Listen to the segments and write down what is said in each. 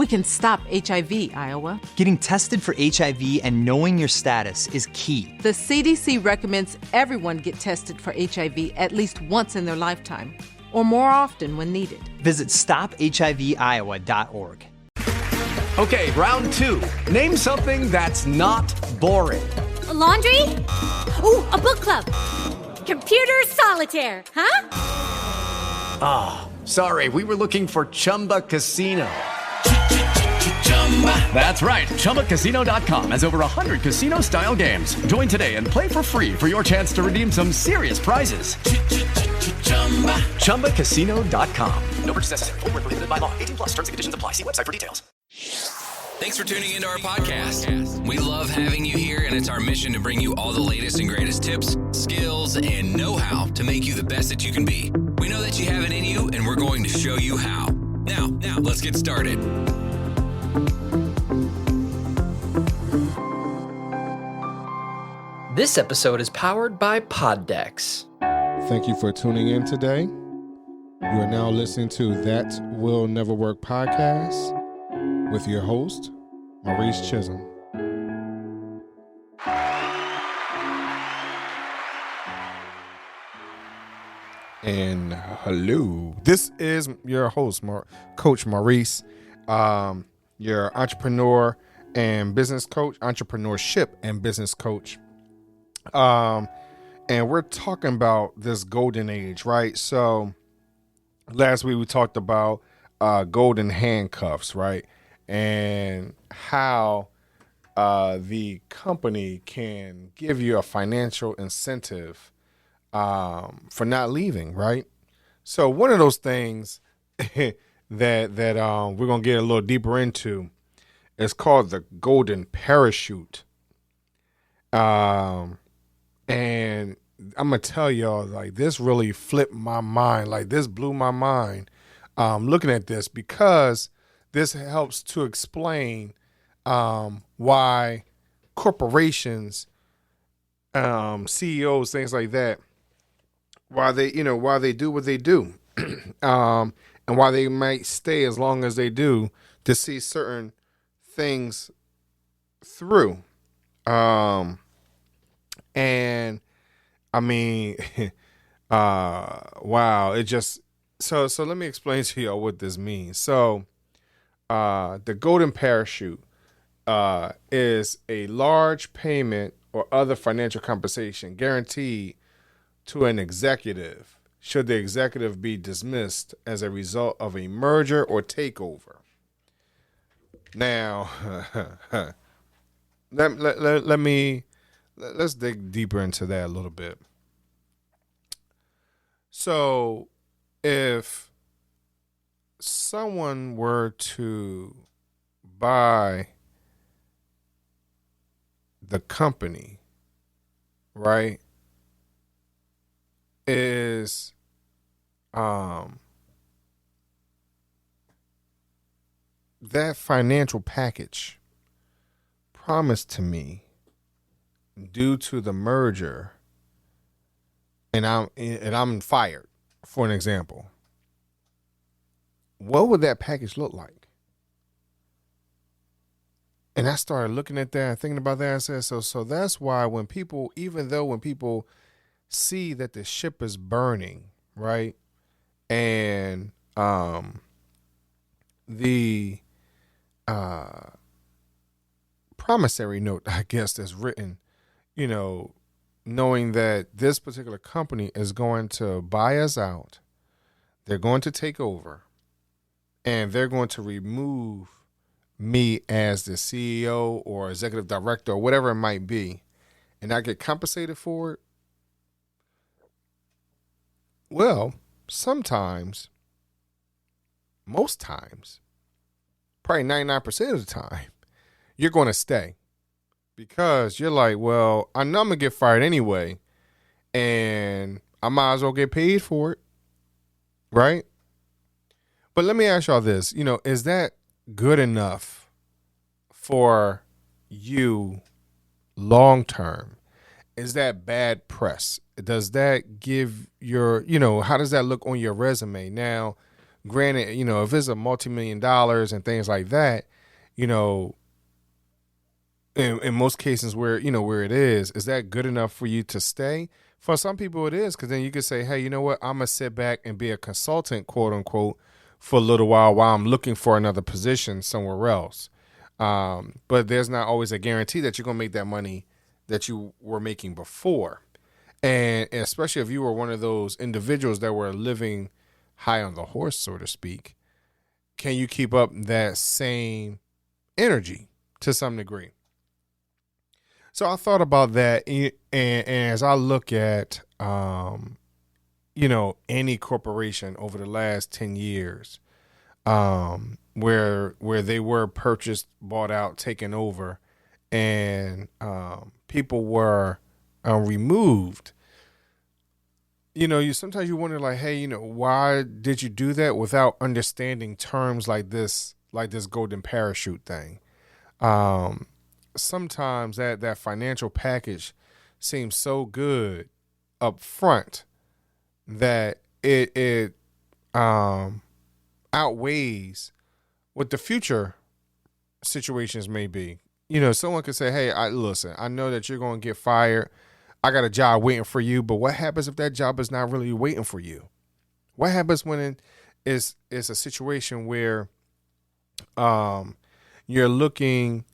We can stop HIV, Iowa. Getting tested for HIV and knowing your status is key. The CDC recommends everyone get tested for HIV at least once in their lifetime, or more often when needed. Visit StopHIVIowa.org. Okay, round two. Name something that's not boring. A laundry? Ooh, a book club. Computer solitaire, huh? Sorry, we were looking for Chumba Casino. That's right. ChumbaCasino.com has over 100 casino-style games. Join today and play for free for your chance to redeem some serious prizes. ChumbaCasino.com. No purchase necessary. Void where prohibited by law. 18+ terms and conditions apply. See website for details. Thanks for tuning into our podcast. We love having you here, and it's our mission to bring you all the latest and greatest tips, skills, and know-how to make you the best that you can be. We know that you have it in you, and we're going to show you how. Now, let's get started. This episode is powered by Poddex. Thank you for tuning in today. You are now listening to That Will Never Work podcast with your host, Maurice Chisholm. And hello. This is your host, Coach Maurice, your entrepreneur and business coach, entrepreneurship and business coach. And we're talking about this golden age, right? So last week we talked about golden handcuffs, right? And how the company can give you a financial incentive for not leaving, right? So one of those things that we're gonna get a little deeper into is called the golden parachute. And I'm gonna tell y'all, like, this really flipped my mind. Like, this blew my mind looking at this, because this helps to explain why corporations, CEOs, things like that, why they do what they do, and why they might stay as long as they do to see certain things through. And I mean, wow, it just, so let me explain to y'all what this means. So, the golden parachute, is a large payment or other financial compensation guaranteed to an executive should the executive be dismissed as a result of a merger or takeover. Now, let's dig deeper into that a little bit. So if someone were to buy the company, right, is that financial package promised to me due to the merger, and I'm fired, for an example, what would that package look like? And I started looking at that and thinking about that. I said, so that's why when people see that the ship is burning, right, and the promissory note, I guess, that's written, knowing that this particular company is going to buy us out, they're going to take over, and they're going to remove me as the CEO or executive director or whatever it might be, and I get compensated for it. Well, sometimes, most times, probably 99% of the time, you're going to stay, because you're like, well, I know I'm going to get fired anyway, and I might as well get paid for it, right? But let me ask y'all this, is that good enough for you long term? Is that bad press? Does that give your, how does that look on your resume? Now, granted, if it's a multi-million dollars and things like that, in most cases where it is that good enough for you to stay? For some people it is, because then you could say, hey, you know what, I'm gonna sit back and be a consultant, quote unquote, for a little while I'm looking for another position somewhere else. But there's not always a guarantee that you're gonna make that money that you were making before. And especially if you were one of those individuals that were living high on the horse, so to speak, can you keep up that same energy to some degree? So I thought about that, and as I look at, any corporation over the last 10 years, where they were purchased, bought out, taken over, and people were removed. Sometimes you wonder, like, hey, why did you do that without understanding terms like this golden parachute thing? Sometimes that financial package seems so good up front that it outweighs what the future situations may be. Someone could say, hey, listen, I know that you're going to get fired. I got a job waiting for you, but what happens if that job is not really waiting for you? What happens when it's a situation where you're looking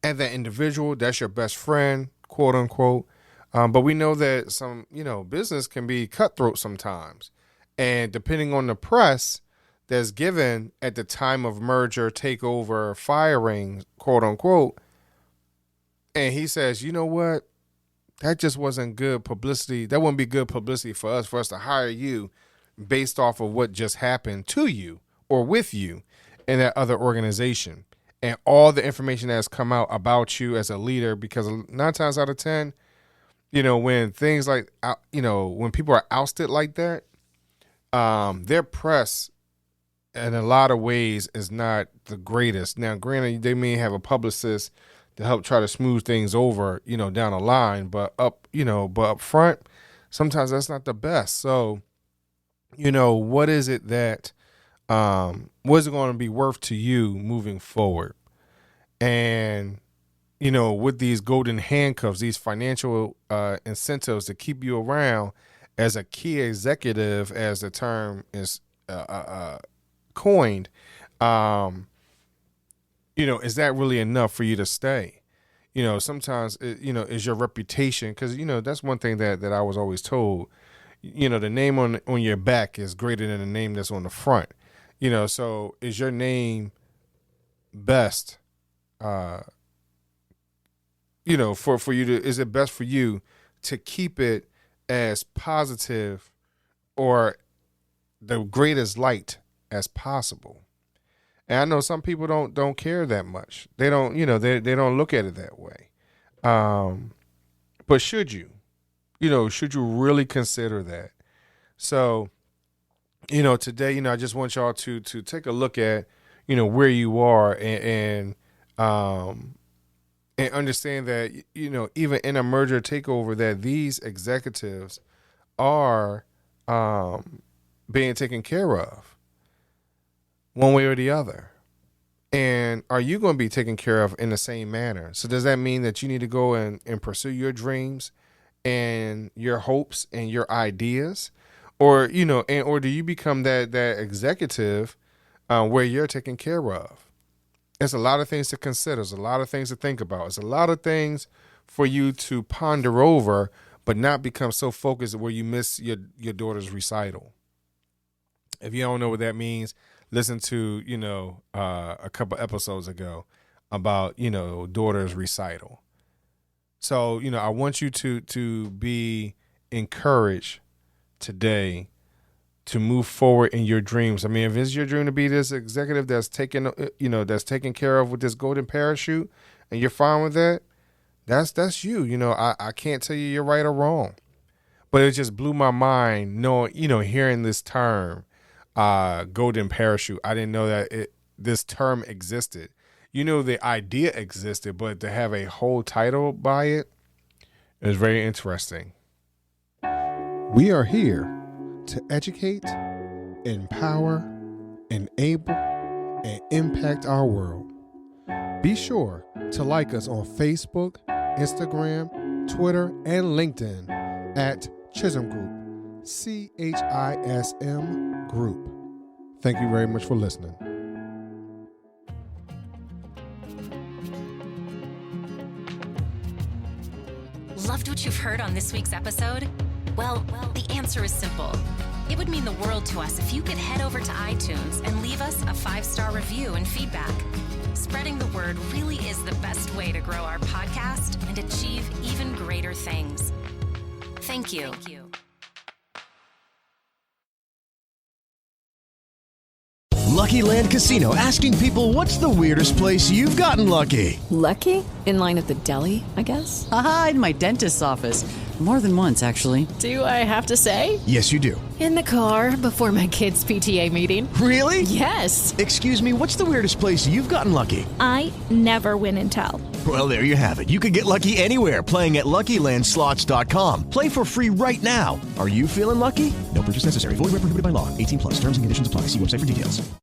at that individual, that's your best friend, quote unquote. But we know that some, business can be cutthroat sometimes. And depending on the press that's given at the time of merger, takeover, firing, quote unquote, and he says, you know what? That just wasn't good publicity. That wouldn't be good publicity for us to hire you based off of what just happened to you or with you in that other organization. And all the information that has come out about you as a leader, because 9 times out of 10, when things like, when people are ousted like that, their press in a lot of ways is not the greatest. Now, granted, they may have a publicist to help try to smooth things over, down the line, but up front, sometimes that's not the best. So, what is it that, what is it going to be worth to you moving forward? And, with these golden handcuffs, these financial incentives to keep you around as a key executive, as the term is coined, is that really enough for you to stay? Sometimes, is your reputation, because, that's one thing that I was always told, the name on your back is greater than the name that's on the front. So is your name best, for you to, is it best for you to keep it as positive or the greatest light as possible? And I know some people don't care that much. They don't, they don't look at it that way. But should you really consider that? So, today, I just want y'all to take a look at, where you are and understand that, even in a merger takeover, that these executives are being taken care of one way or the other. And are you going to be taken care of in the same manner? So does that mean that you need to go and pursue your dreams and your hopes and your ideas? Or, or do you become that executive where you're taken care of? There's a lot of things to consider. There's a lot of things to think about. There's a lot of things for you to ponder over, but not become so focused where you miss your daughter's recital. If you don't know what that means, listen to, a couple episodes ago about, daughter's recital. So, I want you to be encouraged today to move forward in your dreams. I mean, if it's your dream to be this executive that's taken care of with this golden parachute and you're fine with that, that's you. I can't tell you you're right or wrong, but it just blew my mind knowing, hearing this term, golden parachute. I didn't know that this term existed. The idea existed, but to have a whole title by it is very interesting. We are here to educate, empower, enable, and impact our world. Be sure to like us on Facebook, Instagram, Twitter, and LinkedIn at Chisholm Group, CHISM Group. Thank you very much for listening. Loved what you've heard on this week's episode? Well, the answer is simple. It would mean the world to us if you could head over to iTunes and leave us a 5-star review and feedback. Spreading the word really is the best way to grow our podcast and achieve even greater things. Thank you. Lucky Land Casino, asking people, what's the weirdest place you've gotten lucky? Lucky? In line at the deli, I guess? Aha, in my dentist's office. More than once, actually. Do I have to say? Yes, you do. In the car before my kids' PTA meeting. Really? Yes. Excuse me, what's the weirdest place you've gotten lucky? I never win and tell. Well, there you have it. You can get lucky anywhere, playing at LuckyLandSlots.com. Play for free right now. Are you feeling lucky? No purchase necessary. Void where prohibited by law. 18+. Terms and conditions apply. See website for details.